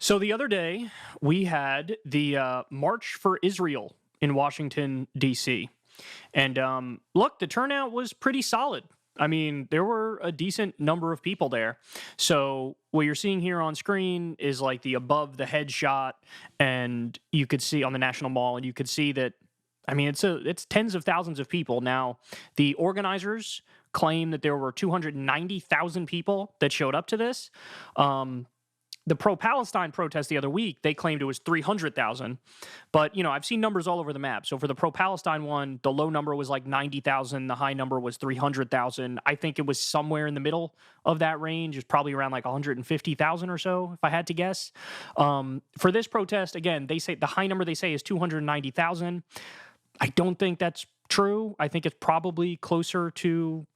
So the other day, we had the March for Israel in Washington, D.C. And look, the turnout was pretty solid. I mean, there were a decent number of people there. So what you're seeing here on screen is like the above the head shot, and you could see on the National Mall, and you could see that. I mean, it's tens of thousands of people. Now, the organizers claim that there were 290,000 people that showed up to this. The pro-Palestine protest the other week, they claimed it was 300,000. But, I've seen numbers all over the map. So for the pro-Palestine one, the low number was like 90,000. The high number was 300,000. I think it was somewhere in the middle of that range. It's probably around like 150,000 or so, if I had to guess. For this protest, again, they say the high number they say is 290,000. I don't think that's true. I think it's probably closer to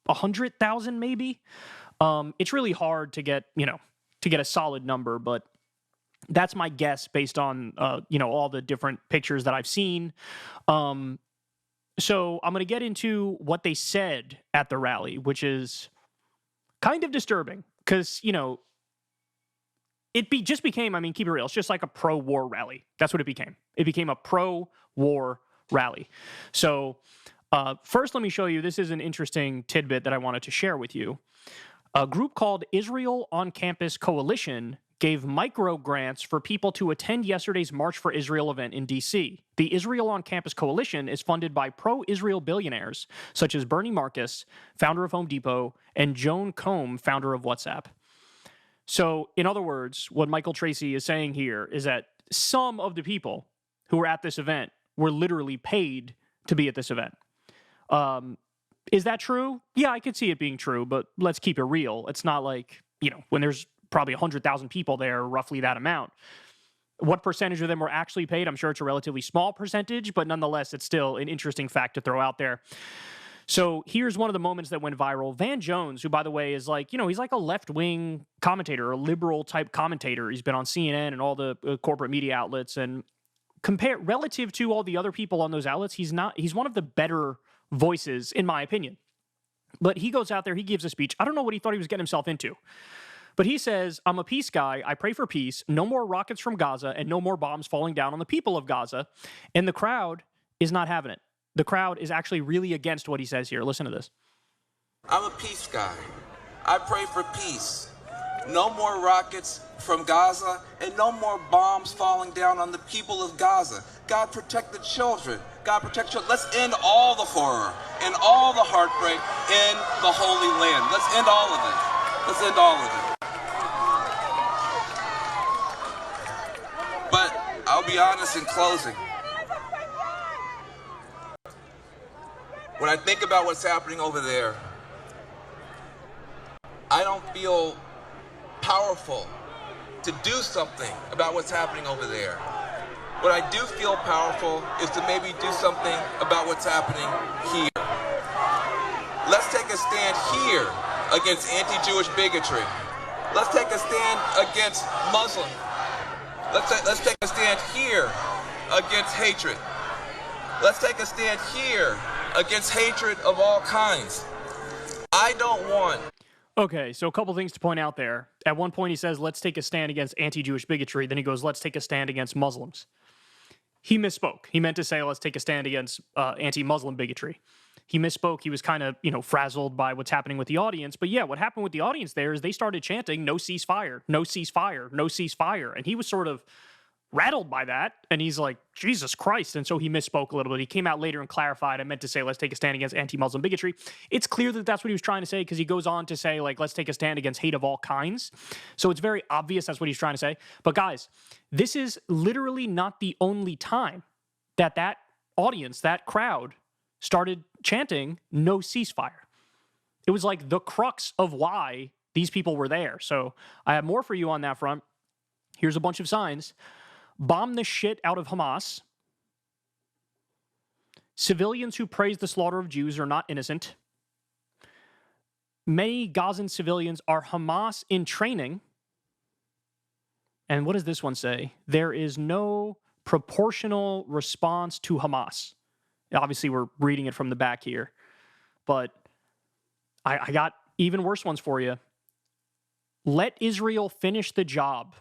100,000 maybe. It's really hard to get, to get a solid number, but that's my guess based on, all the different pictures that I've seen. So I'm going to get into what they said at the rally, which is kind of disturbing because, just became, I mean, keep it real, it's just like a pro-war rally. That's what it became. It became a pro-war rally. So first, let me show you, this is an interesting tidbit that I wanted to share with you. A group called Israel on Campus Coalition gave micro grants for people to attend yesterday's March for Israel event in D.C. The Israel on Campus Coalition is funded by pro-Israel billionaires such as Bernie Marcus, founder of Home Depot, and Joan Combs, founder of WhatsApp. So, in other words, what Michael Tracy is saying here is that some of the people who were at this event were literally paid to be at this event. Is that true? Yeah, I could see it being true, but let's keep it real. It's not like, when there's probably 100,000 people there, roughly that amount. What percentage of them were actually paid? I'm sure it's a relatively small percentage, but nonetheless, it's still an interesting fact to throw out there. So here's one of the moments that went viral. Van Jones, who, by the way, is like, he's like a left-wing commentator, a liberal-type commentator. He's been on CNN and all the corporate media outlets. And relative to all the other people on those outlets, he's one of the better voices, in my opinion. But he goes out there, he gives a speech. I don't know what he thought he was getting himself into. But he says, I'm a peace guy. I pray for peace. No more rockets from Gaza and no more bombs falling down on the people of Gaza. And the crowd is not having it. The crowd is actually really against what he says here. Listen to this. I'm a peace guy. I pray for peace. No more rockets from Gaza and no more bombs falling down on the people of Gaza. God protect the children. God protect children. Let's end all the horror and all the heartbreak in the Holy Land. Let's end all of it. Let's end all of it. But I'll be honest in closing. When I think about what's happening over there, I don't feel powerful to do something about what's happening over there. What I do feel powerful is to maybe do something about what's happening here. Let's take a stand here against anti-Jewish bigotry. Let's take a stand against Muslim. Let's take a stand here against hatred. Let's take a stand here against hatred of all kinds. I don't want... Okay, so a couple things to point out there. At one point he says, let's take a stand against anti-Jewish bigotry. Then he goes, let's take a stand against Muslims. He misspoke. He meant to say, let's take a stand against anti-Muslim bigotry. He misspoke. He was kind of, frazzled by what's happening with the audience. But yeah, what happened with the audience there is they started chanting, no ceasefire, no ceasefire, no ceasefire. And he was sort of rattled by that, and he's like, Jesus Christ. And so he misspoke a little bit. He came out later and clarified, I meant to say, let's take a stand against anti-Muslim bigotry. It's clear that that's what he was trying to say, because he goes on to say, like, let's take a stand against hate of all kinds. So it's very obvious that's what he's trying to say. But guys, this is literally not the only time that audience, that crowd, started chanting no ceasefire. It was like the crux of why these people were there. So I have more for you on that front. Here's a bunch of signs. Bomb the shit out of Hamas. Civilians who praise the slaughter of Jews are not innocent. Many Gazan civilians are Hamas in training. And what does this one say? There is no proportional response to Hamas. Obviously, we're reading it from the back here. But I got even worse ones for you. Let Israel finish the job.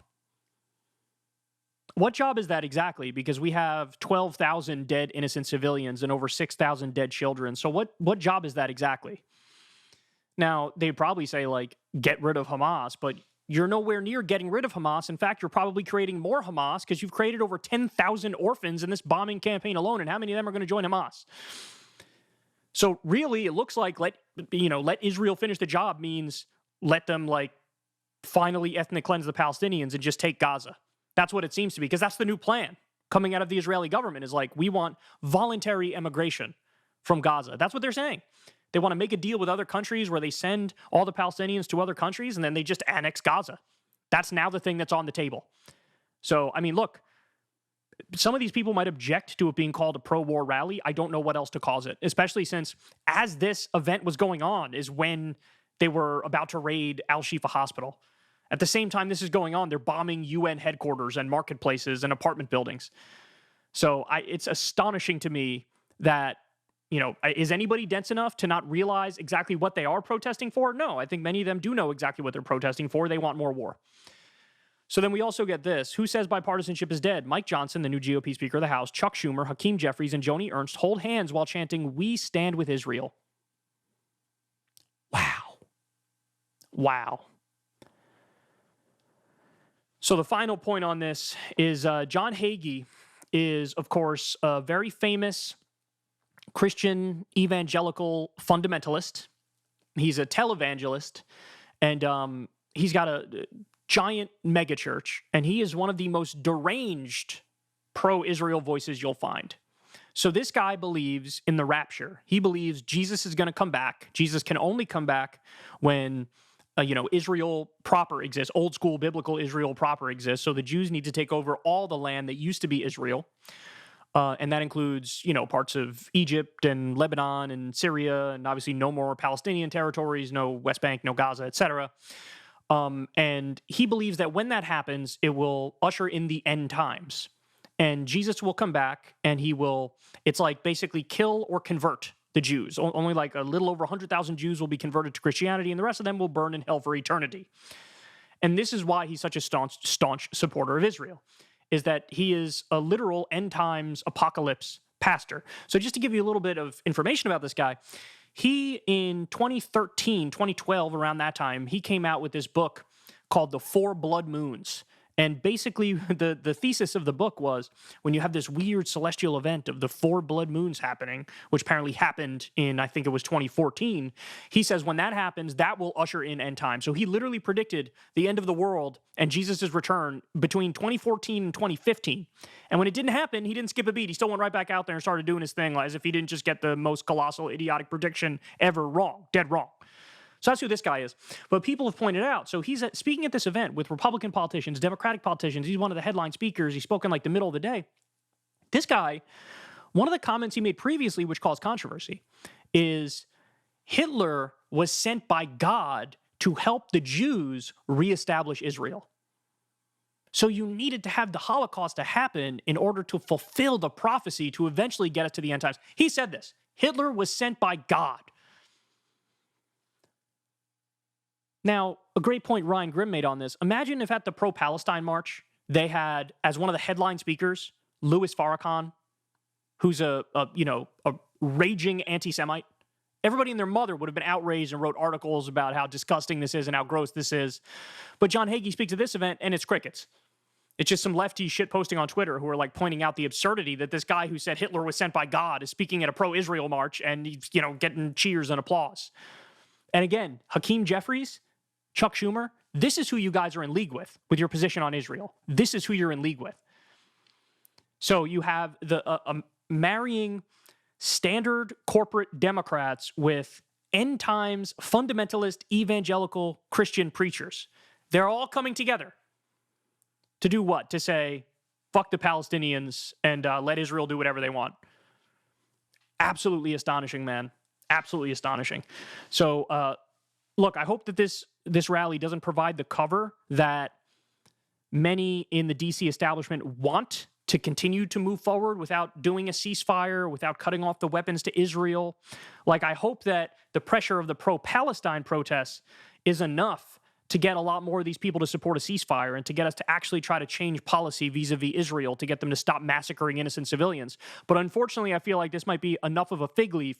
What job is that exactly? Because we have 12,000 dead innocent civilians and over 6,000 dead children. So what job is that exactly? Now, they'd probably say, like, get rid of Hamas, but you're nowhere near getting rid of Hamas. In fact, you're probably creating more Hamas because you've created over 10,000 orphans in this bombing campaign alone, and how many of them are going to join Hamas? So really, it looks like let Israel finish the job means let them, like, finally ethnic cleanse the Palestinians and just take Gaza. That's what it seems to be, because that's the new plan coming out of the Israeli government is like, we want voluntary immigration from Gaza. That's what they're saying. They want to make a deal with other countries where they send all the Palestinians to other countries and then they just annex Gaza. That's now the thing that's on the table. So, I mean, look, some of these people might object to it being called a pro-war rally. I don't know what else to call it, especially since as this event was going on is when they were about to raid Al-Shifa Hospital. At the same time this is going on, they're bombing UN headquarters and marketplaces and apartment buildings. So it's astonishing to me that, is anybody dense enough to not realize exactly what they are protesting for? No, I think many of them do know exactly what they're protesting for. They want more war. So then we also get this. Who says bipartisanship is dead? Mike Johnson, the new GOP Speaker of the House, Chuck Schumer, Hakeem Jeffries, and Joni Ernst hold hands while chanting, "We stand with Israel." Wow. Wow. So the final point on this is John Hagee is, of course, a very famous Christian evangelical fundamentalist. He's a televangelist, and he's got a giant megachurch, and he is one of the most deranged pro-Israel voices you'll find. So this guy believes in the rapture. He believes Jesus is going to come back. Jesus can only come back when Israel proper exists, old school biblical Israel proper exists. So the Jews need to take over all the land that used to be Israel. And that includes, parts of Egypt and Lebanon and Syria, and obviously no more Palestinian territories, no West Bank, no Gaza, etc. And he believes that when that happens, it will usher in the end times. And Jesus will come back and it's like basically kill or convert the Jews. Only like a little over 100,000 Jews will be converted to Christianity, and the rest of them will burn in hell for eternity. And this is why he's such a staunch supporter of Israel, is that he is a literal end times apocalypse pastor. So just to give you a little bit of information about this guy, he in 2013, 2012, around that time, he came out with this book called The Four Blood Moons. And basically, the thesis of the book was when you have this weird celestial event of the 4 blood moons happening, which apparently happened in, I think it was 2014, he says when that happens, that will usher in end time. So he literally predicted the end of the world and Jesus' return between 2014 and 2015. And when it didn't happen, he didn't skip a beat. He still went right back out there and started doing his thing as if he didn't just get the most colossal, idiotic prediction ever wrong, dead wrong. So that's who this guy is. But people have pointed out, so he's speaking at this event with Republican politicians, Democratic politicians. He's one of the headline speakers. He spoke in like the middle of the day. This guy, one of the comments he made previously, which caused controversy, is Hitler was sent by God to help the Jews reestablish Israel. So you needed to have the Holocaust to happen in order to fulfill the prophecy to eventually get us to the end times. He said this. Hitler was sent by God. Now, a great point Ryan Grimm made on this. Imagine if at the pro-Palestine march, they had, as one of the headline speakers, Louis Farrakhan, who's a raging anti-Semite. Everybody and their mother would have been outraged and wrote articles about how disgusting this is and how gross this is. But John Hagee speaks at this event, and it's crickets. It's just some lefty shit posting on Twitter who are like pointing out the absurdity that this guy who said Hitler was sent by God is speaking at a pro-Israel march and he's, getting cheers and applause. And again, Hakeem Jeffries, Chuck Schumer, this is who you guys are in league with your position on Israel. This is who you're in league with. So you have the marrying standard corporate Democrats with end times fundamentalist evangelical Christian preachers. They're all coming together to do what? To say, fuck the Palestinians and let Israel do whatever they want. Absolutely astonishing, man. Absolutely astonishing. So, look, I hope that this rally doesn't provide the cover that many in the DC establishment want to continue to move forward without doing a ceasefire, without cutting off the weapons to Israel. Like, I hope that the pressure of the pro-Palestine protests is enough to get a lot more of these people to support a ceasefire and to get us to actually try to change policy vis-a-vis Israel to get them to stop massacring innocent civilians. But unfortunately, I feel like this might be enough of a fig leaf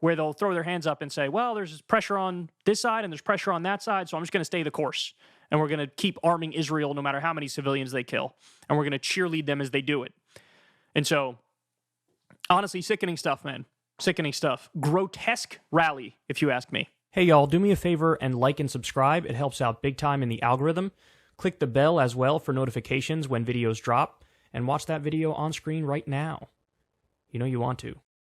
where they'll throw their hands up and say, well, there's pressure on this side and there's pressure on that side, so I'm just going to stay the course. And we're going to keep arming Israel no matter how many civilians they kill. And we're going to cheerlead them as they do it. And so, honestly, sickening stuff, man. Sickening stuff. Grotesque rally, if you ask me. Hey, y'all, do me a favor and like and subscribe. It helps out big time in the algorithm. Click the bell as well for notifications when videos drop. And watch that video on screen right now. You know you want to.